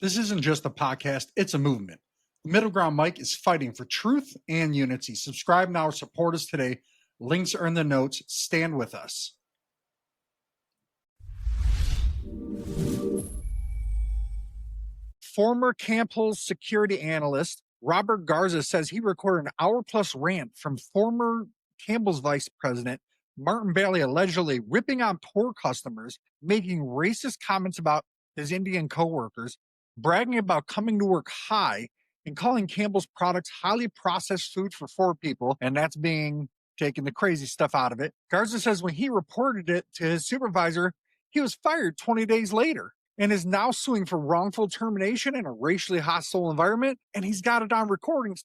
This isn't just a podcast, it's a movement. The MiddleGround Mic is fighting for truth and unity. Subscribe now or support us today. Links are in the notes. Stand with us. Former Campbell security analyst Robert Garza says he recorded an hour-plus rant from former Campbell's vice president Martin Bailey, allegedly ripping on poor customers, making racist comments about his Indian coworkers, bragging about coming to work high, and calling Campbell's products highly processed food for poor people, and that's being taking the crazy stuff out of it. Garza says when he reported it to his supervisor, he was fired 20 days later and is now suing for wrongful termination in a racially hostile environment, and he's got it on recordings.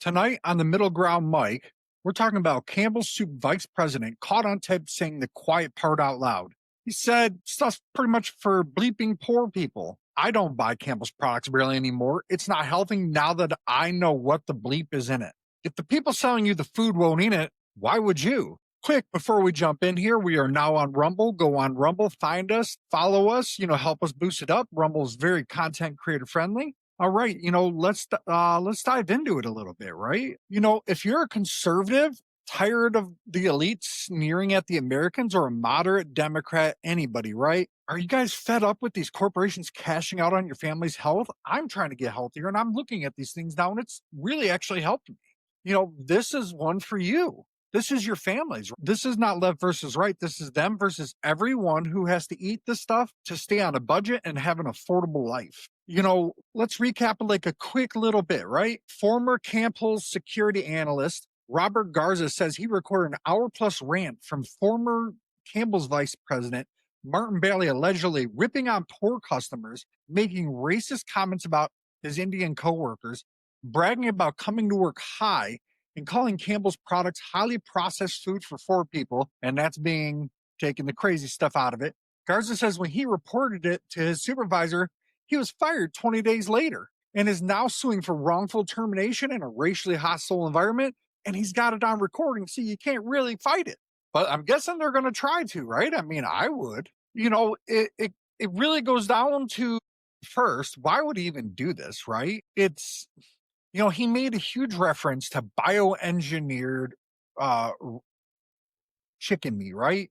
Tonight on the MiddleGround Mic, we're talking about Campbell's Soup vice president caught on tape saying the quiet part out loud. He said stuff's pretty much for bleeping poor people. I don't buy Campbell's products really anymore. It's not healthy now that I know what the bleep is in it. If the people selling you the food won't eat it, why would you? Quick, before we jump in here, we are now on Rumble. Go on Rumble, find us, follow us, help us boost it up. Rumble is very content creator friendly. All right, let's dive into it a little bit, right? If you're a conservative, tired of the elites sneering at the Americans, or a moderate Democrat, anybody, right? Are you guys fed up with these corporations cashing out on your family's health? I'm trying to get healthier, and I'm looking at these things now, and it's really actually helped me. This is one for you. This is your families. This is not left versus right. This is them versus everyone who has to eat this stuff to stay on a budget and have an affordable life. Let's recap like a quick little bit, right? Former Campbell's security analyst Robert Garza says he recorded an hour-plus rant from former Campbell's vice president Martin Bailey, allegedly ripping on poor customers, making racist comments about his Indian coworkers, bragging about coming to work high, and calling Campbell's products highly processed food for poor people, and that's being taking the crazy stuff out of it. Garza says when he reported it to his supervisor, he was fired 20 days later and is now suing for wrongful termination in a racially hostile environment, and he's got it on recording, so you can't really fight it. But I'm guessing they're going to try to, right? I mean, I would. It really goes down to, first, why would he even do this, right? He made a huge reference to bioengineered chicken meat, right?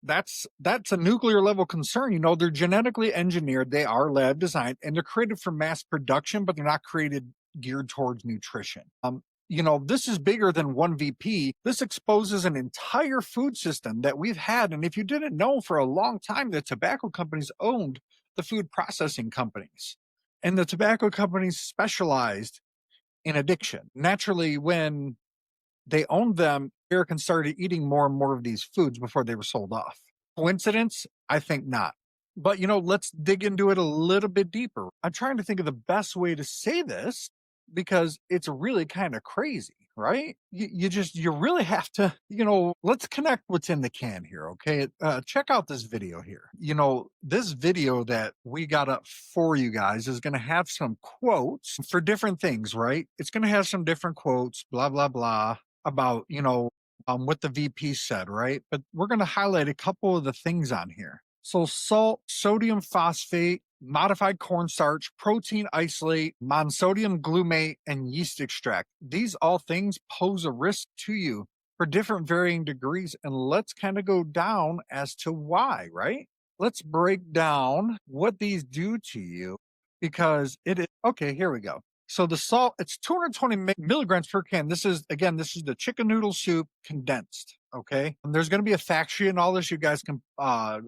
That's a nuclear level concern. They're genetically engineered, they are lab designed, and they're created for mass production, but they're not geared towards nutrition. This is bigger than one VP. This exposes an entire food system that we've had. And if you didn't know, for a long time, the tobacco companies owned the food processing companies. And the tobacco companies specialized in addiction. Naturally, when they owned them, Americans started eating more and more of these foods before they were sold off. Coincidence? I think not. But, let's dig into it a little bit deeper. I'm trying to think of the best way to say this because it's really kind of crazy, right? You really have to, let's connect what's in the can here, okay? Check out this video here. This video that we got up for you guys is going to have some quotes for different things, right? It's going to have some different quotes, blah, blah, blah, about, what the VP said, right? But we're going to highlight a couple of the things on here. So salt, sodium phosphate, modified cornstarch, protein isolate, monosodium glutamate, and yeast extract. These all things pose a risk to you for different varying degrees. And let's kind of go down as to why, right? Let's break down what these do to you because it is, okay, here we go. So the salt, it's 220 milligrams per can. This is the chicken noodle soup condensed. Okay. And there's going to be a fact sheet and all this. You guys can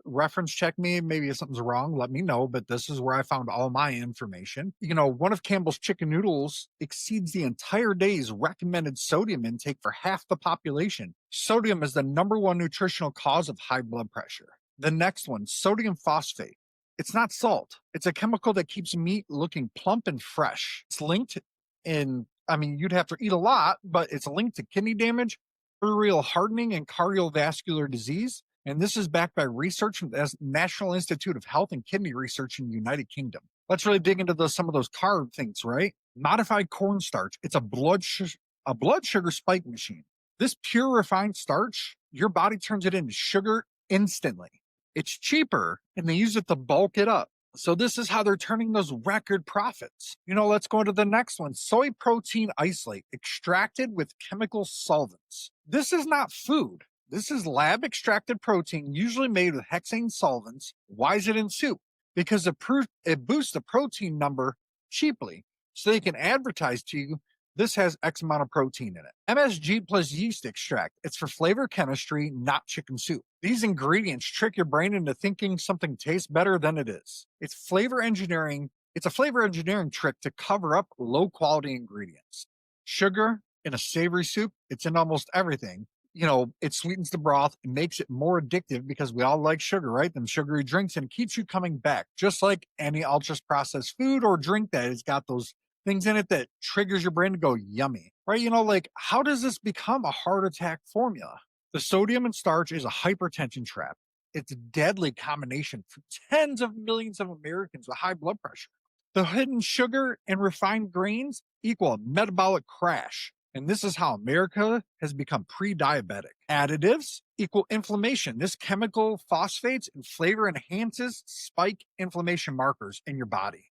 reference check me. Maybe if something's wrong, let me know. But this is where I found all my information. One of Campbell's chicken noodles exceeds the entire day's recommended sodium intake for half the population. Sodium is the #1 nutritional cause of high blood pressure. The next one, sodium phosphate. It's not salt. It's a chemical that keeps meat looking plump and fresh. It's linked you'd have to eat a lot, but it's linked to kidney damage, arterial hardening, and cardiovascular disease. And this is backed by research from the National Institute of Health and Kidney Research in the United Kingdom. Let's really dig into some of those carb things, right? Modified cornstarch. It's a blood sugar spike machine. This pure refined starch, your body turns it into sugar instantly. It's cheaper, and they use it to bulk it up. So this is how they're turning those record profits. Let's go to the next one. Soy protein isolate extracted with chemical solvents. This is not food. This is lab extracted protein, usually made with hexane solvents. Why is it in soup? Because it boosts the protein number cheaply. So they can advertise to you, this has X amount of protein in it. MSG plus yeast extract. It's for flavor chemistry, not chicken soup. These ingredients trick your brain into thinking something tastes better than it is. It's flavor engineering. It's a flavor engineering trick to cover up low quality ingredients. Sugar in a savory soup, it's in almost everything. It sweetens the broth and makes it more addictive because we all like sugar, right? Them sugary drinks, and it keeps you coming back, just like any ultra processed food or drink that has got those things in it that triggers your brain to go yummy, right? Like, how does this become a heart attack formula? The sodium and starch is a hypertension trap. It's a deadly combination for tens of millions of Americans with high blood pressure. The hidden sugar and refined grains equal a metabolic crash. And this is how America has become pre-diabetic. Additives equal inflammation. This chemical phosphates and flavor enhances spike inflammation markers in your body.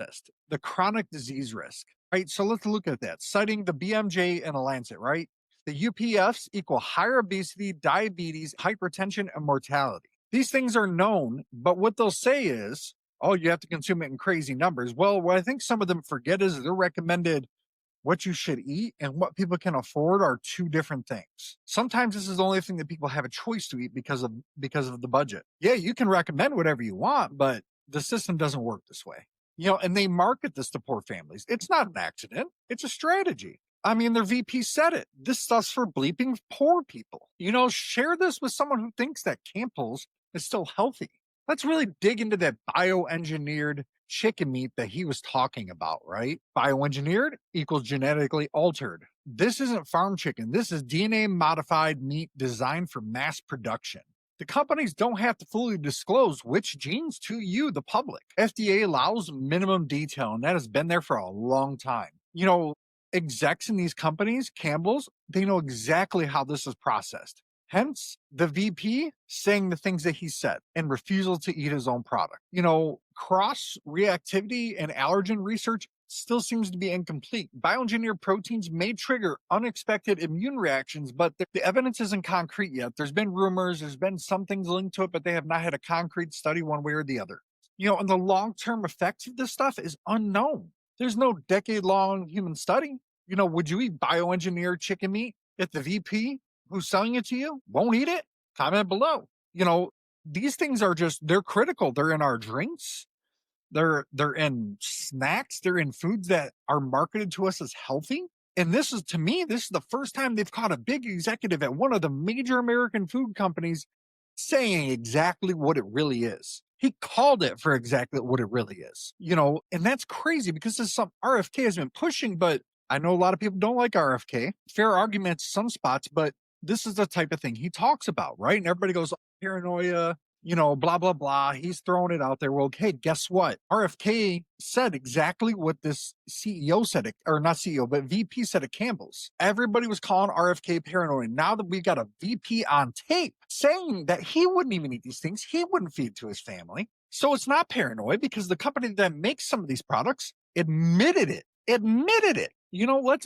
The chronic disease risk, right? So let's look at that. Citing the BMJ and a Lancet, right? The UPFs equal higher obesity, diabetes, hypertension, and mortality. These things are known, but what they'll say is, oh, you have to consume it in crazy numbers. Well, what I think some of them forget is they're recommended what you should eat and what people can afford are two different things. Sometimes this is the only thing that people have a choice to eat because of the budget. Yeah, you can recommend whatever you want, but the system doesn't work this way. And they market this to poor families. It's not an accident. It's a strategy. I mean, their VP said it. This stuff's for bleeping poor people. Share this with someone who thinks that Campbell's is still healthy. Let's really dig into that bioengineered chicken meat that he was talking about, right? Bioengineered equals genetically altered. This isn't farm chicken. This is DNA modified meat designed for mass production. The companies don't have to fully disclose which genes to you, the public. FDA allows minimum detail, and that has been there for a long time. Execs in these companies, Campbell's, they know exactly how this is processed. Hence, the VP saying the things that he said and refusal to eat his own product. Cross reactivity and allergen research still seems to be incomplete. Bioengineered proteins may trigger unexpected immune reactions, but the evidence isn't concrete yet. There's been rumors, there's been some things linked to it, but they have not had a concrete study one way or the other. And the long-term effects of this stuff is unknown. There's no decade-long human study. Would you eat bioengineered chicken meat if the VP who's selling it to you won't eat it? Comment below. These things are they're critical. They're in our drinks. They're in snacks. They're in foods that are marketed to us as healthy. And this is the first time they've caught a big executive at one of the major American food companies saying exactly what it really is. He called it for exactly what it really is, and that's crazy because this is something RFK has been pushing, but I know a lot of people don't like RFK. Fair arguments, some spots, but this is the type of thing he talks about, right? And everybody goes, paranoia, blah, blah, blah. He's throwing it out there. Well, hey, guess what? RFK said exactly what this CEO said, or not CEO, but VP said at Campbell's. Everybody was calling RFK paranoid. Now that we got a VP on tape saying that he wouldn't even eat these things, he wouldn't feed to his family. So it's not paranoid because the company that makes some of these products admitted it.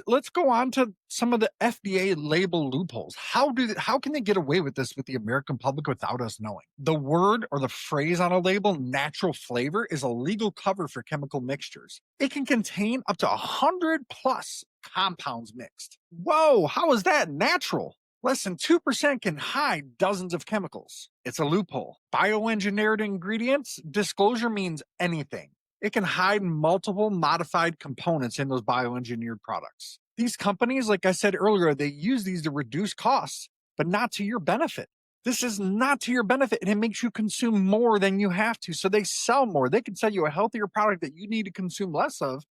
Let's go on to some of the FDA label loopholes. How can they get away with this with the American public without us knowing? The word or the phrase on a label, natural flavor, is a legal cover for chemical mixtures. It can contain up to 100 plus compounds mixed. Whoa, how is that natural? Less than 2% can hide dozens of chemicals. It's a loophole. Bioengineered ingredients, disclosure means anything. It can hide multiple modified components in those bioengineered products. These companies, like I said earlier, they use these to reduce costs, but not to your benefit. This is not to your benefit, and it makes you consume more than you have to. So they sell more. They can sell you a healthier product that you need to consume less of,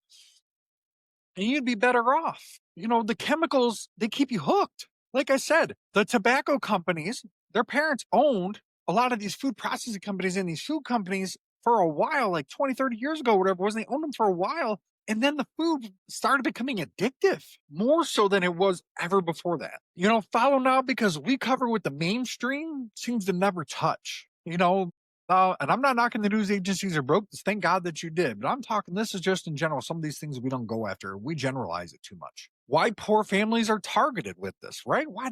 and you'd be better off. The chemicals, they keep you hooked. Like I said, the tobacco companies, their parents owned a lot of these food processing companies and these food companies for a while, like 20, 30 years ago, whatever it was. They owned them for a while. And then the food started becoming addictive, more so than it was ever before that. Follow now because we cover what the mainstream seems to never touch. And I'm not knocking the news agencies are broke. Thank God that you did. But I'm talking, this is just in general. Some of these things we don't go after. We generalize it too much. Why poor families are targeted with this, right? Why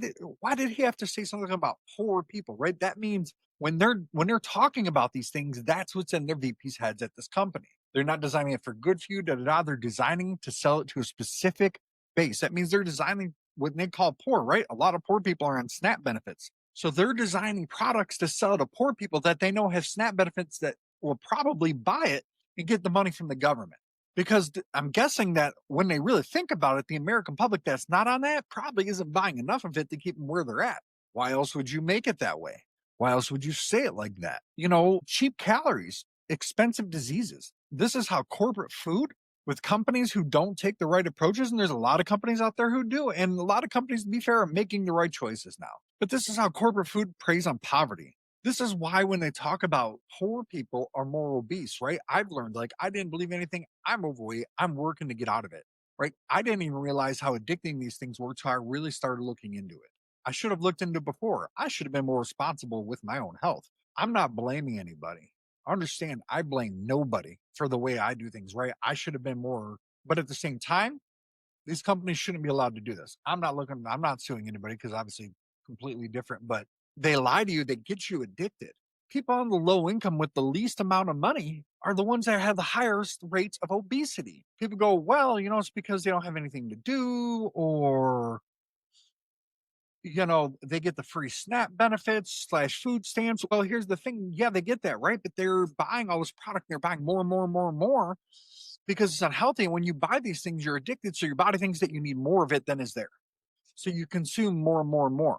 did he have to say something about poor people, right? That means when they're talking about these things, that's what's in their VP's heads at this company. They're not designing it for good for you, da da da. They're designing to sell it to a specific base. That means they're designing what they call poor, right? A lot of poor people are on SNAP benefits. So they're designing products to sell to poor people that they know have SNAP benefits that will probably buy it and get the money from the government. Because I'm guessing that when they really think about it, the American public that's not on that probably isn't buying enough of it to keep them where they're at. Why else would you make it that way? Why else would you say it like that? Cheap calories, expensive diseases. This is how corporate food with companies who don't take the right approaches, and there's a lot of companies out there who do, and a lot of companies, to be fair, are making the right choices now. But this is how corporate food preys on poverty. This is why when they talk about poor people are more obese, right? I've learned, like, I didn't believe anything. I'm overweight. I'm working to get out of it, right? I didn't even realize how addicting these things were until I really started looking into it. I should have looked into it before. I should have been more responsible with my own health. I'm not blaming anybody. Understand, I blame nobody for the way I do things, right? I should have been more, but at the same time, these companies shouldn't be allowed to do this. I'm not suing anybody because obviously completely different, but they lie to you, they get you addicted. People on the low income with the least amount of money are the ones that have the highest rates of obesity. People go, well, it's because they don't have anything to do, or they get the free SNAP benefits slash food stamps. Well, here's the thing. Yeah, they get that, right? But they're buying all this product. They're buying more and more and more and more because it's unhealthy. And when you buy these things, you're addicted. So your body thinks that you need more of it than is there. So you consume more and more and more,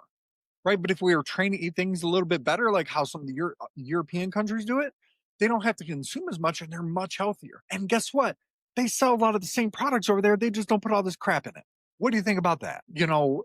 right? But if we were trained to eat things a little bit better, like how some of the European countries do it, they don't have to consume as much and they're much healthier. And guess what? They sell a lot of the same products over there. They just don't put all this crap in it. What do you think about that?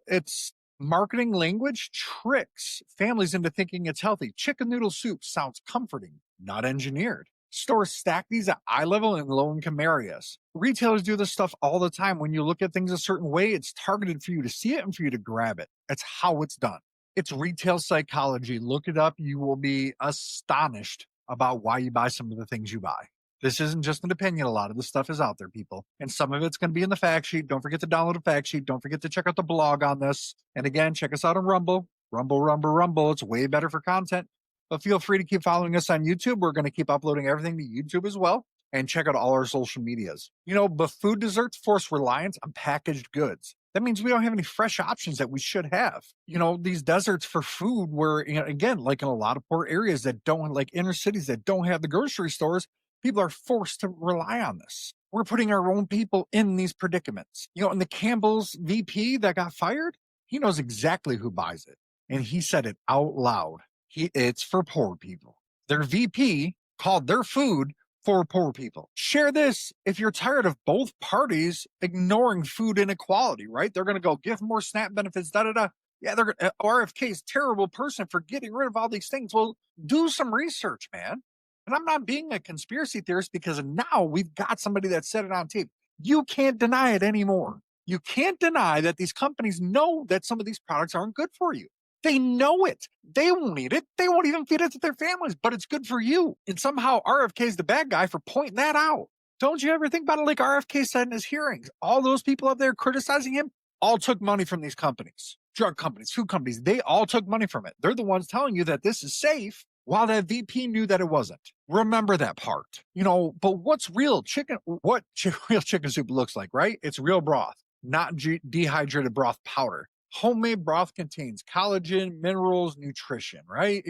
It's marketing language tricks families into thinking it's healthy. Chicken noodle soup sounds comforting, not engineered. Stores stack these at eye level in low income areas. Retailers do this stuff all the time. When you look at things a certain way, it's targeted for you to see it and for you to grab it. That's how it's done. It's retail psychology. Look it up. You will be astonished about why you buy some of the things you buy. This isn't just an opinion. A lot of the stuff is out there, people. And some of it's going to be in the fact sheet. Don't forget to download a fact sheet. Don't forget to check out the blog on this. And again, check us out on Rumble. Rumble, Rumble, Rumble. It's way better for content. But feel free to keep following us on YouTube. We're going to keep uploading everything to YouTube as well. And check out all our social medias. But food desserts force reliance on packaged goods. That means we don't have any fresh options that we should have. These deserts for food where, again, like in a lot of poor areas that don't, like inner cities that don't have the grocery stores, people are forced to rely on this. We're putting our own people in these predicaments. And the Campbell's VP that got fired, he knows exactly who buys it. And he said it out loud. It's for poor people. Their VP called their food for poor people. Share this if you're tired of both parties ignoring food inequality, right? They're going to go give more SNAP benefits, da da da. Yeah, they're RFK's terrible person for getting rid of all these things. Well, do some research, man. And I'm not being a conspiracy theorist because now we've got somebody that said it on tape. You can't deny it anymore. You can't deny that these companies know that some of these products aren't good for you. They know it. They won't eat it. They won't even feed it to their families, but it's good for you. And somehow RFK is the bad guy for pointing that out. Don't you ever think about it like RFK said in his hearings? All those people up there criticizing him all took money from these companies, drug companies, food companies. They all took money from it. They're the ones telling you that this is safe while that VP knew that it wasn't. Remember that part. But what's real chicken? What real chicken soup looks like, right? It's real broth, not dehydrated broth powder. Homemade broth contains collagen, minerals, nutrition, right?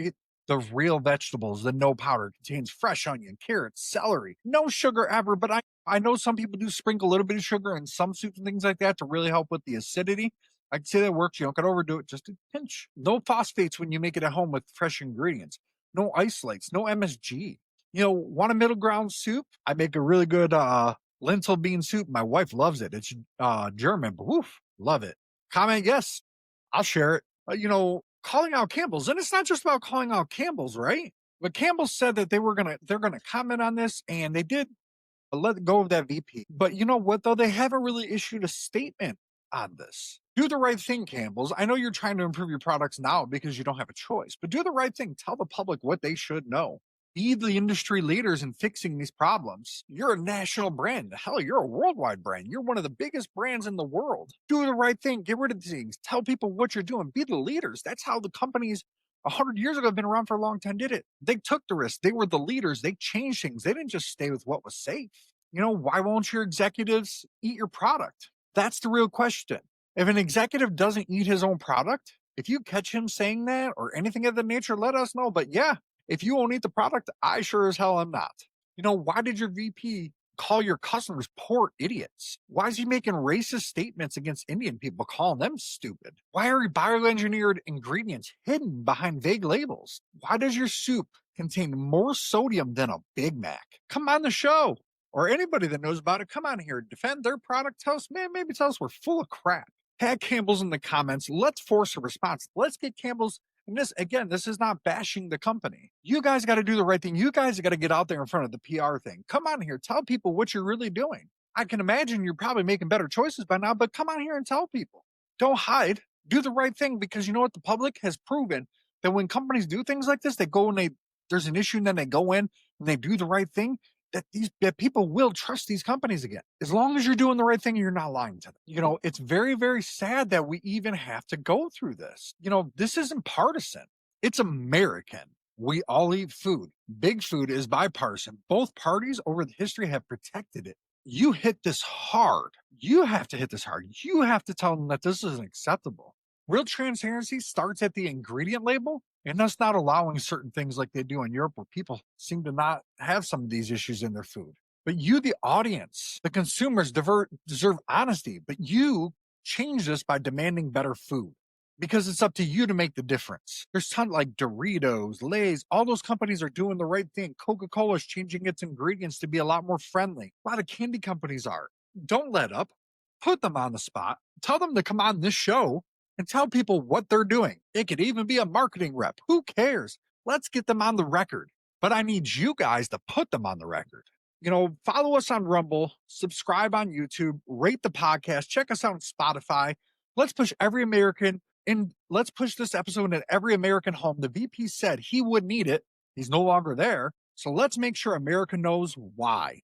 The real vegetables, the no powder, contains fresh onion, carrots, celery, no sugar ever. But I know some people do sprinkle a little bit of sugar in some soups and things like that to really help with the acidity. I can say that works. You don't got to overdo it, just a pinch. No phosphates when you make it at home with fresh ingredients. No isolates, no MSG. Want a middle ground soup? I make a really good lentil bean soup. My wife loves it. It's German, but woof, love it. Comment yes, I'll share it. Calling out Campbell's, and it's not just about calling out Campbell's, right? But Campbell said that they're gonna comment on this, and they did let go of that VP. But you know what though? They haven't really issued a statement on this. Do the right thing, Campbell's. I know you're trying to improve your products now because you don't have a choice, but do the right thing. Tell the public what they should know. Be the industry leaders in fixing these problems. You're a national brand. Hell, you're a worldwide brand. You're one of the biggest brands in the world. Do the right thing. Get rid of these things. Tell people what you're doing. Be the leaders. That's how the companies 100 years ago have been around for a long time did it. They took the risk. They were the leaders. They changed things. They didn't just stay with what was safe. Why won't your executives eat your product? That's the real question. If an executive doesn't eat his own product, if you catch him saying that or anything of the nature, let us know. But yeah, if you won't eat the product, I sure as hell am not. Why did your VP call your customers poor idiots? Why is he making racist statements against Indian people, calling them stupid? Why are bioengineered ingredients hidden behind vague labels? Why does your soup contain more sodium than a Big Mac? Come on the show. Or anybody that knows about it, come on here, defend their product. Tell us, man, maybe tell us we're full of crap. Tag Campbell's in the comments. Let's force a response. Let's get Campbell's. And this is not bashing the company. You guys got to do the right thing. You guys got to get out there in front of the PR thing. Come on here. Tell people what you're really doing. I can imagine you're probably making better choices by now, but come on here and tell people. Don't hide. Do the right thing, because you know what? The public has proven that when companies do things like this, they go and there's an issue and then they go in and they do the right thing, that people will trust these companies again, as long as you're doing the right thing and you're not lying to them. It's very, very sad that we even have to go through this. This isn't partisan. It's American. We all eat food. Big food is bipartisan. Both parties over the history have protected it. You hit this hard. You have to hit this hard. You have to tell them that this isn't acceptable. Real transparency starts at the ingredient label, and us not allowing certain things like they do in Europe, where people seem to not have some of these issues in their food. But you, the audience, the consumers, deserve honesty. But you change this by demanding better food, because it's up to you to make the difference. There's tons like Doritos, Lay's, all those companies are doing the right thing. Coca-Cola is changing its ingredients to be a lot more friendly. A lot of candy companies are. Don't let up. Put them on the spot. Tell them to come on this show and tell people what they're doing. It could even be a marketing rep. Who cares? Let's get them on the record. But I need you guys to put them on the record. Follow us on Rumble, subscribe on YouTube, rate the podcast, check us out on Spotify. Let's push every American in. Let's push this episode in every American home. The VP said he would need it. He's no longer there. So let's make sure America knows why.